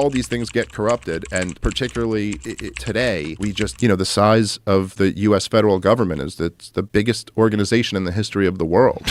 all these things get corrupted, and particularly today, we just, the size of the U.S. federal government is it's the biggest organization in the history of the world.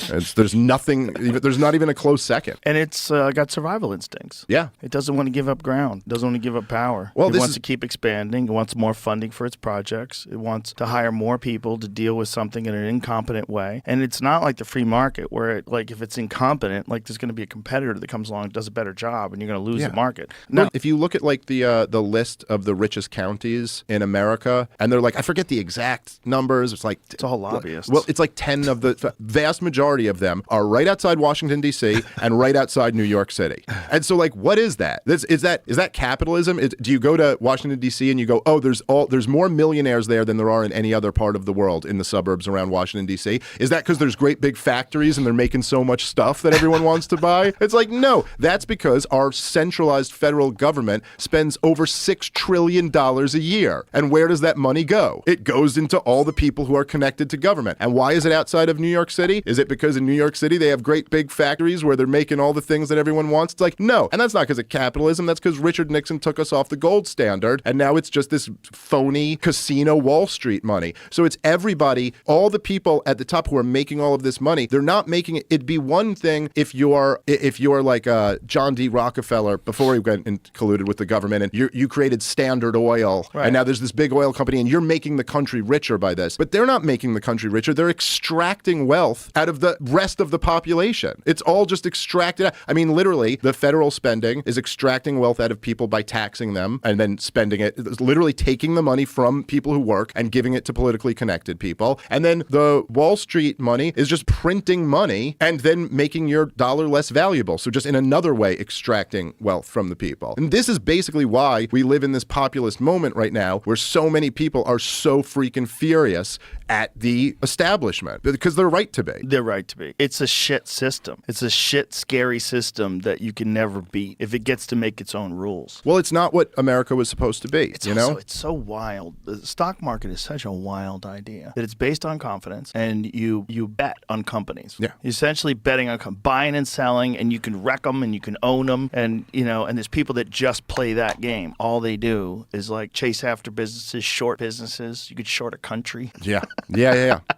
There's not even a close second. And it's got survival instincts. Yeah. It doesn't want to give up ground. It doesn't want to give up power. It wants to keep expanding. It wants more funding for its projects. It wants to hire more people to deal with something in an incompetent way. And it's not like the free market where, if it's incompetent, there's going to be a competitor that comes along and does a better job, and you're going to lose the market. No. If you look at the list of the richest counties in America, and they're I forget the exact numbers. It's all lobbyists. Well, it's 10 of the vast majority of them are right outside Washington, D.C. and right outside New York City. And so, what is that? Is that capitalism? Do you go to Washington, D.C. and you go, oh, there's more millionaires there than there are in any other part of the world in the suburbs around Washington, D.C.? Is that because there's great big factories and they're making so much stuff that everyone wants to buy? It's no, that's because our centralized federal government spends over $6 trillion a year. And where does that money go? It goes into all the people who are connected to government. And why is it outside of New York City? Is it because in New York City they have great big factories where they're making all the things that everyone wants? It's no. And that's not because of capitalism. That's because Richard Nixon took us off the gold standard, and now it's just this phony casino Wall Street money. So it's everybody, all the people at the top who are making all of this money. They're not making it. It'd be one thing if you're like John D. Rockefeller before he went and colluded with the government, and you created Standard Oil, right. And now there's this big oil company, and you're making the country richer by this. But they're not making the country richer. They're extracting wealth out of the rest of the population. It's all just extracted. I mean, literally, the federal spending is extracting wealth out of people by taxing them and then spending it. It's literally taking the money from people who work and giving it to politically connected people. And then the Wall Street money is just printing money and then making your dollar less valuable. So just in another way, extracting wealth from the people. And this is basically why we live in this populist moment right now where so many people are so freaking furious at the establishment because they're right to be. They're right to be. It's a shit system. It's a shit, scary system that you can never beat if it gets to make its own rules. Well, it's not what America was supposed to be. It's so wild. The stock market is such a wild idea that it's based on confidence, and you bet on companies. Yeah. You're essentially betting on buying and selling, and you can wreck them and you can own them, and and there's people that just play that game. All they do is chase after businesses, short businesses. You could short a country. Yeah.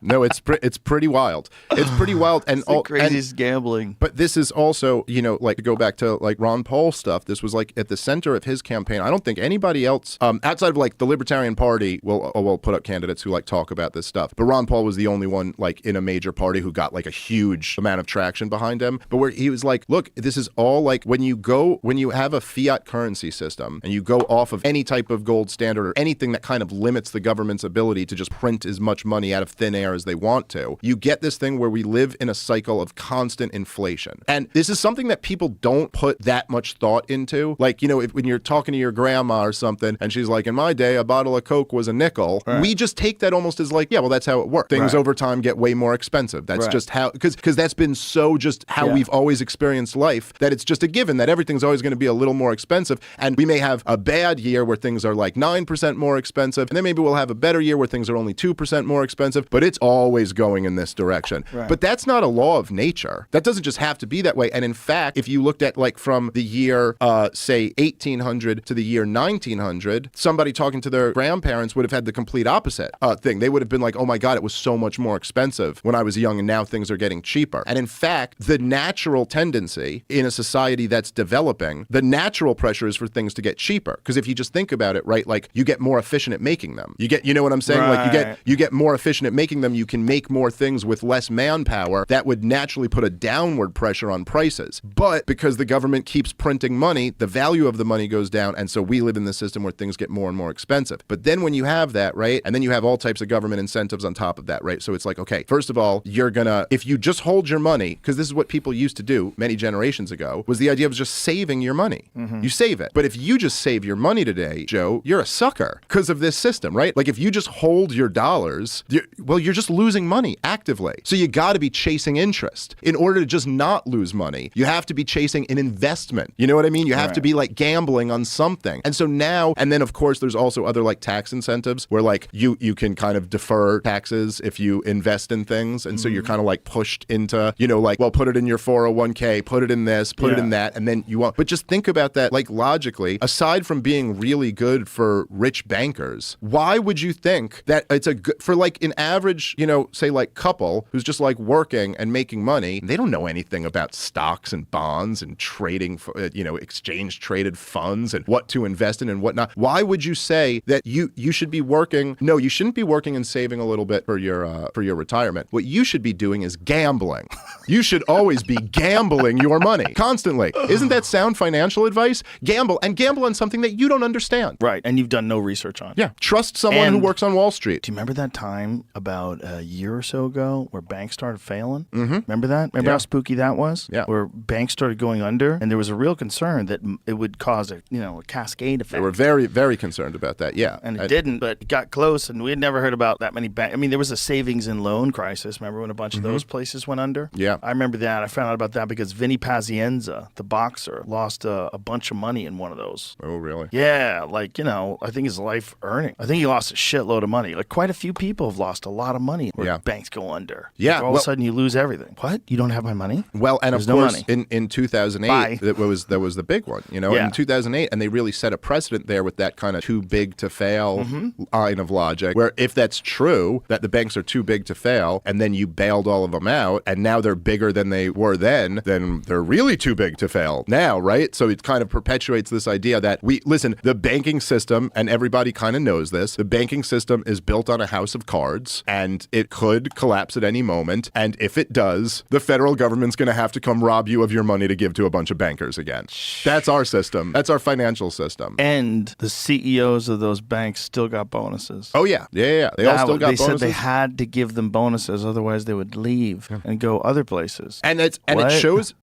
No, it's pretty wild. It's pretty wild, and it's the craziest gambling. But this is also, to go back to Ron Paul stuff. This was at the center of his campaign. I don't think anybody else outside of the Libertarian Party will put up candidates who talk about this stuff. But Ron Paul was the only one in a major party who got a huge amount of traction behind him. But where he was look, this is all when you have a fiat currency system and you go off of any type of gold standard or anything that kind of limits the government's ability to just print as much money out of thin air as they want to, you get this thing where we live in a cycle of constant inflation. And this is something that people don't put that much thought into. When you're talking to your grandma or something and she's in my day, a bottle of Coke was a nickel. Right. We just take that almost as yeah, well, that's how it works. Things over time get way more expensive. That's just how, because that's been so just how we've always experienced life, that it's just a given that everything's always going to be a little more expensive. And we may have a bad year where things are 9% more expensive, and then maybe we'll have a better year where things are only 2% more expensive, but it's always going in this direction. Right. But that's not a law of nature. That doesn't just have to be that way. And in fact, if you looked at from the year, say 1800 to the year 1900, somebody talking to their grandparents would have had the complete opposite thing. They would have been oh my God, it was so much more expensive when I was young, and now things are getting cheaper. And in fact, the natural tendency in a society that's developing, the natural pressure is for things to get cheaper. Because if you just think about it, right, you get more efficient at making them. You know what I'm saying? Right. You get more efficient at making them. You can make more things with less manpower. That would naturally put a downward pressure on prices. But because the government keeps printing money, the value of the money goes down. And so we live in this system where things get more and more expensive. But then when you have that, right, and then you have all types of government incentives on top of that, right? So it's okay, first of all, if you just hold your money, because this is what people used to do many generations ago, was the idea of just saving your money. Mm-hmm. You save it. But if you just save your money today, Joe, you're a sucker because of this system, right? If you just hold your dollars, you're just losing money actively. So you got to be chasing interest. In order to just not lose money, you have to be chasing an investment. You know what I mean? You have to be gambling on something. And so now, and then of course, there's also other tax incentives where you can kind of defer taxes if you invest in things. And so you're kind of pushed into, well, put it in your 401k, put it in this, put it in that. And then you want, but just think about about that, like logically, aside from being really good for rich bankers, why would you think that it's a good, for like an average, say like couple who's just like working and making money, they don't know anything about stocks and bonds and trading, exchange traded funds and what to invest in and whatnot. Why would you say that you should be working? No, you shouldn't be working and saving a little bit for your retirement. What you should be doing is gambling. You should always be gambling your money constantly. Isn't that sound financial advice? Gamble on something that you don't understand. Right, and you've done no research on. Yeah, trust someone who works on Wall Street. Do you remember that time about a year or so ago where banks started failing? Mm-hmm. Remember that? Remember how spooky that was? Yeah. Where banks started going under, and there was a real concern that it would cause a cascade effect. They were very, very concerned about that, yeah. And it didn't, but it got close, and we had never heard about that many banks. I mean, there was a savings and loan crisis. Remember when a bunch of those places went under? Yeah. I remember that. I found out about that because Vinny Pazienza, the boxer, lost a bunch of money in one of those. Oh, really? Yeah, I think his life earning. I think he lost a shitload of money. Like, quite a few people have lost a lot of money where banks go under. Yeah. Like, all of a sudden you lose everything. What? You don't have my money? Well, and There's of course, no money. in 2008, that was the big one, in 2008, and they really set a precedent there with that kind of too big to fail line of logic, where if that's true, that the banks are too big to fail, and then you bailed all of them out, and now they're bigger than they were then they're really too big to fail now, right? So it kind of perpetuates this idea that the banking system, and everybody kind of knows this, the banking system is built on a house of cards, and it could collapse at any moment, and if it does, the federal government's going to have to come rob you of your money to give to a bunch of bankers again. That's our system. That's our financial system. And the CEOs of those banks still got bonuses. Oh, yeah. Yeah. They all still got bonuses. They said they had to give them bonuses, otherwise they would leave and go other places. And it shows